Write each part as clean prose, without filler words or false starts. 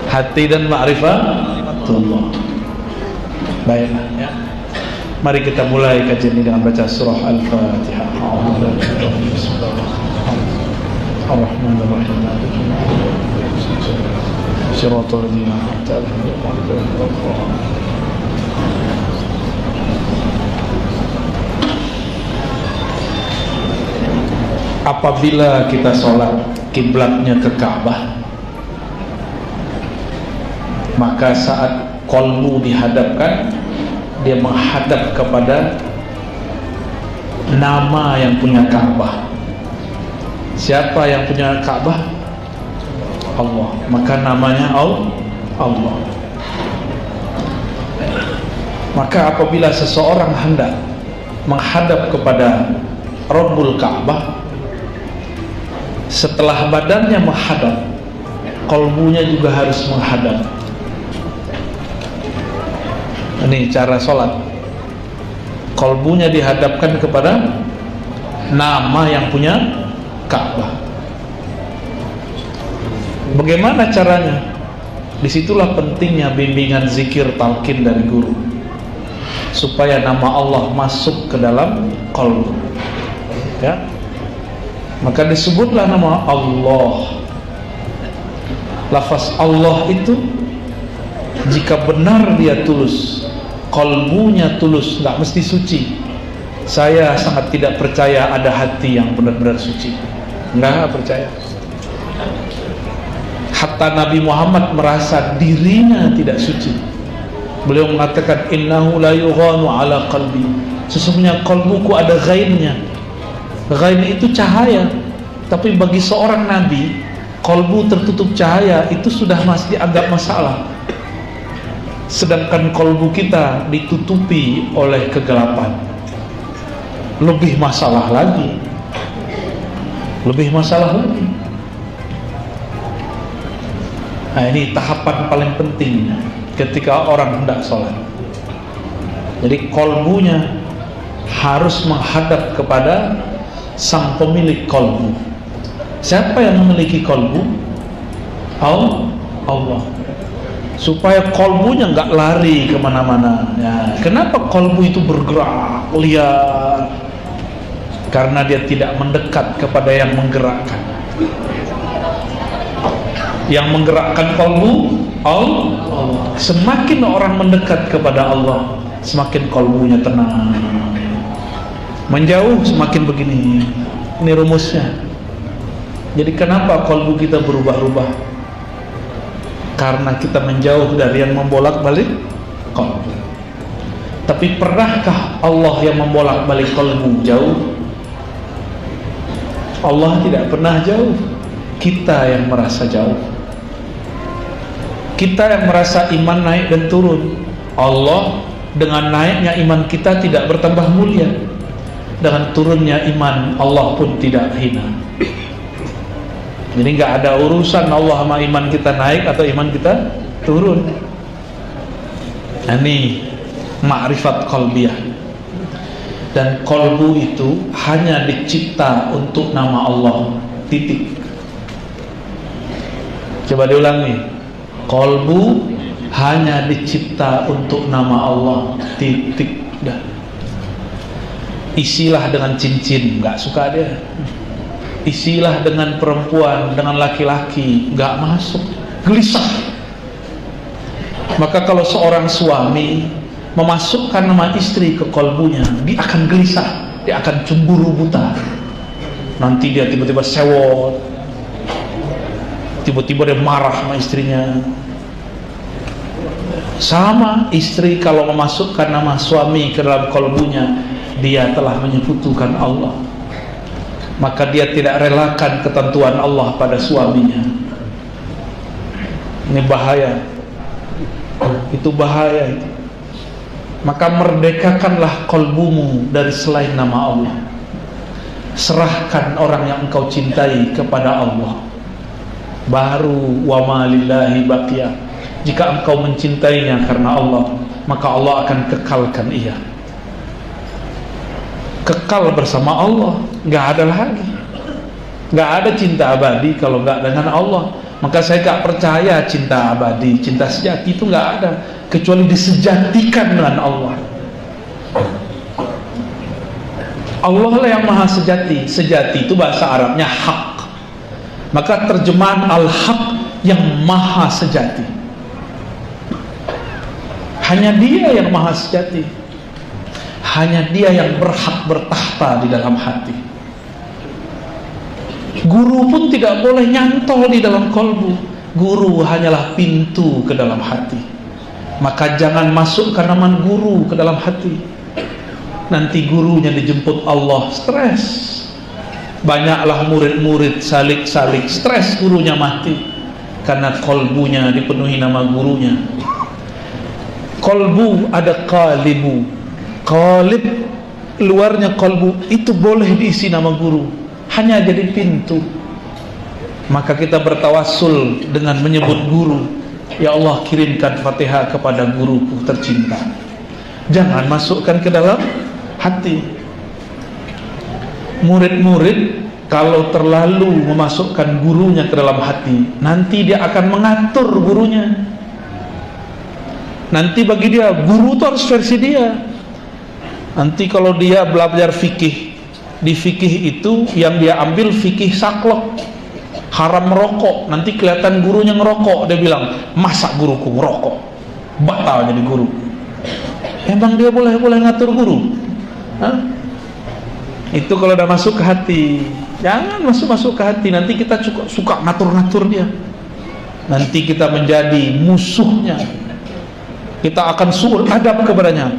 hati dan ma'rifatullah. Baiklah ya. Mari kita mulai kajian ini dengan baca surah Al-Fatihah. Bismillahirrahmanirrahim. Shiratal ladzina an'amta 'alaihim. Apabila kita sholat kiblatnya ke Ka'bah, maka saat qalbu dihadapkan, dia menghadap kepada nama yang punya Ka'bah. Siapa yang punya Ka'bah? Allah. Maka namanya Allah. Maka apabila seseorang hendak menghadap kepada Rabbul Ka'bah, setelah badannya menghadap, qalbunya juga harus menghadap. Ini cara sholat. Qalbunya dihadapkan kepada nama yang punya Ka'bah. Bagaimana caranya? Disitulah pentingnya bimbingan zikir talqin dari guru, supaya nama Allah masuk ke dalam qalbu. Ya, maka disebutlah nama Allah. Lafaz Allah itu jika benar dia tulus, qalbunya tulus, nggak mesti suci. Saya sangat tidak percaya ada hati yang benar-benar suci. Nggak percaya. Hatta Nabi Muhammad merasa dirinya tidak suci. Beliau mengatakan, innahu la yughanu ala qalbi. Sesungguhnya qalbuku ada ghainnya. Ghain itu cahaya. Tapi bagi seorang nabi, qalbu tertutup cahaya itu sudah masih dianggap masalah. Sedangkan qalbu kita ditutupi oleh kegelapan, lebih masalah lagi. Lebih masalah lagi. Nah, ini tahapan paling penting ketika orang hendak sholat. Jadi qalbunya harus menghadap kepada sang pemilik qalbu. Siapa yang memiliki qalbu? Allah. Supaya qalbunya nggak lari kemana-mana. Ya, kenapa qalbu itu bergerak liar? Karena dia tidak mendekat kepada yang menggerakkan. Yang menggerakkan qalbu Allah. Semakin orang mendekat kepada Allah, semakin qalbunya tenang. Menjauh semakin begini. Ini rumusnya. Jadi kenapa qalbu kita berubah-ubah? Karena kita menjauh dari yang membolak-balik qalbu. Tapi pernahkah Allah yang membolak-balik qalbu jauh? Allah tidak pernah jauh. Kita yang merasa jauh. Kita yang merasa iman naik dan turun. Allah dengan naiknya iman kita tidak bertambah mulia. Dengan turunnya iman Allah pun tidak hina. Jadi nggak ada urusan Allah sama iman kita naik atau iman kita turun. Ini ma'rifat qalbiyah. Dan qalbu itu hanya dicipta untuk nama Allah. Titik. Coba diulangi. Qalbu hanya dicipta untuk nama Allah. Titik. Dah. Isilah dengan cincin, nggak suka dia. Isilah dengan perempuan, dengan laki-laki, nggak masuk, gelisah. Maka kalau seorang suami memasukkan nama istri ke qalbunya, dia akan gelisah, dia akan cemburu buta. Nanti dia tiba-tiba sewot, tiba-tiba dia marah sama istrinya. Sama istri kalau memasukkan nama suami ke dalam qalbunya, dia telah menyekutukan Allah. Maka dia tidak relakan ketentuan Allah pada suaminya. Ini bahaya. Itu bahaya itu. Maka merdekakanlah qalbumu dari selain nama Allah. Serahkan orang yang engkau cintai kepada Allah. Baru wa ma lillahi baqiyah. Jika engkau mencintainya karena Allah, maka Allah akan kekalkan ia. Kekal bersama Allah, nggak ada lagi. Nggak ada cinta abadi kalau nggak dengan Allah. Maka saya gak percaya cinta abadi, cinta sejati itu gak ada kecuali disejatikan dengan Allah. Allah lah yang maha sejati. Sejati itu bahasa Arabnya hak. Maka terjemahan al-haq yang maha sejati. Hanya dia yang maha sejati. Hanya dia yang berhak bertahta di dalam hati. Guru pun tidak boleh nyantol di dalam kolbu. Guru hanyalah pintu ke dalam hati. Maka jangan masukkan nama guru ke dalam hati. Nanti gurunya dijemput Allah, stres. Banyaklah murid-murid salik-salik, stres gurunya mati karena kolbunya dipenuhi nama gurunya. Kolbu ada qalibu. Qalib luarnya kolbu itu boleh diisi nama guru, hanya jadi pintu. Maka kita bertawassul dengan menyebut guru. Ya Allah, kirimkan Fatihah kepada guruku tercinta. Jangan masukkan ke dalam hati. Murid-murid kalau terlalu memasukkan gurunya ke dalam hati, nanti dia akan mengatur gurunya. Nanti bagi dia guru itu harus versi dia. Nanti kalau dia belajar fikih, di fikih itu yang dia ambil fikih saklek, haram merokok. Nanti kelihatan gurunya ngerokok, dia bilang, masa guruku ngerokok, batal jadi guru. Emang dia boleh ngatur guru? Hah? Itu kalau udah masuk ke hati. Jangan masuk ke hati. Nanti kita suka ngatur-ngatur dia. Nanti kita menjadi musuhnya. Kita akan suul adab kepadanya.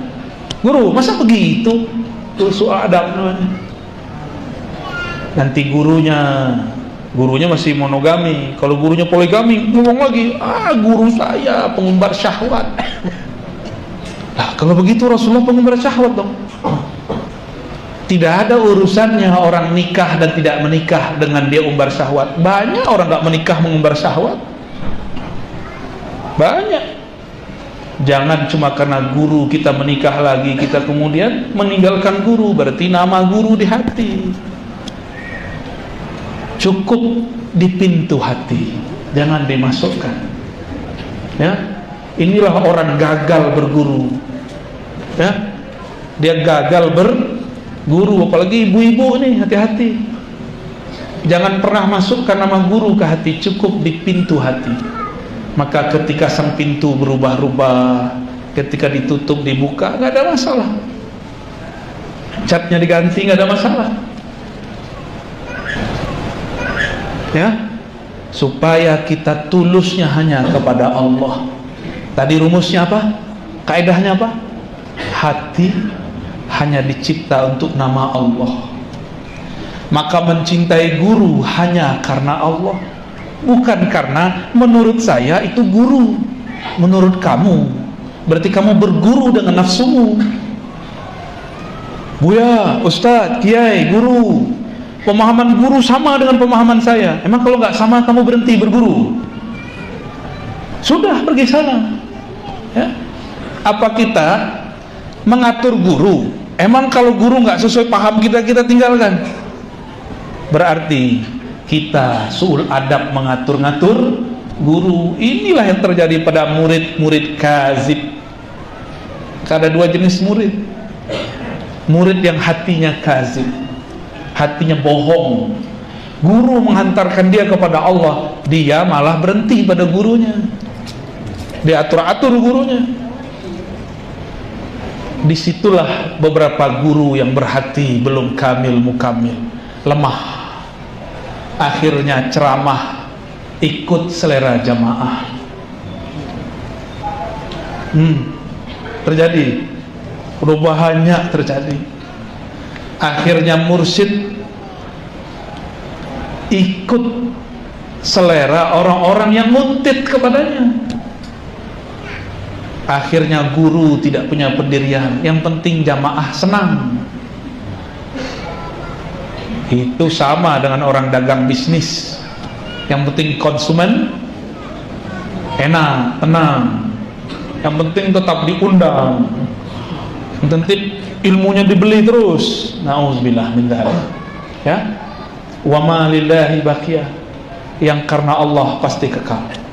Guru, masa begitu? Itu suul adab namanya. Nanti gurunya masih monogami. Kalau gurunya poligami, ngomong lagi, guru saya pengumbar syahwat. Nah, kalau begitu Rasulullah pengumbar syahwat dong. Tidak ada urusannya orang nikah dan tidak menikah dengan dia umbar syahwat. Banyak orang gak menikah mengumbar syahwat. Banyak. Jangan cuma karena guru kita menikah lagi, kita kemudian meninggalkan guru. Berarti nama guru di hati. Cukup di pintu hati, jangan dimasukkan. Ya, inilah orang gagal berguru. Ya, dia gagal berguru, apalagi ibu-ibu nih, hati-hati. Jangan pernah masukkan nama guru ke hati, cukup di pintu hati. Maka ketika sang pintu berubah-ubah, ketika ditutup dibuka, nggak ada masalah. Catnya diganti, nggak ada masalah. Ya, supaya kita tulusnya hanya kepada Allah. Tadi rumusnya apa? Kaidahnya apa? Hati hanya dicipta untuk nama Allah. Maka mencintai guru hanya karena Allah, bukan karena menurut saya itu guru, menurut kamu berarti kamu berguru dengan nafsumu. Buya, Ustadz, Kiai, guru, pemahaman guru sama dengan pemahaman saya. Emang kalau nggak sama kamu berhenti berguru? Sudah, pergi sana. Ya. Apa kita mengatur guru? Emang kalau guru nggak sesuai paham kita, kita tinggalkan? Berarti kita suul adab mengatur-ngatur guru. Inilah yang terjadi pada murid-murid kazib. Ada dua jenis murid. Murid yang hatinya kazib, hatinya bohong. Guru menghantarkan dia kepada Allah, dia malah berhenti pada gurunya. Dia atur-atur gurunya. Disitulah beberapa guru yang berhati belum kamil mukamil, lemah. Akhirnya ceramah ikut selera jamaah. Terjadi perubahannya, terjadi. Akhirnya mursyid ikut selera orang-orang yang nguntit kepadanya. Akhirnya guru tidak punya pendirian, yang penting jamaah senang. Itu sama dengan orang dagang bisnis, yang penting konsumen enak, tenang, yang penting tetap diundang, yang penting ilmunya dibeli terus. Nauzubillah min dzalik. Ya, wa ma lillahi baqiyah. yang karena Allah pasti kekal.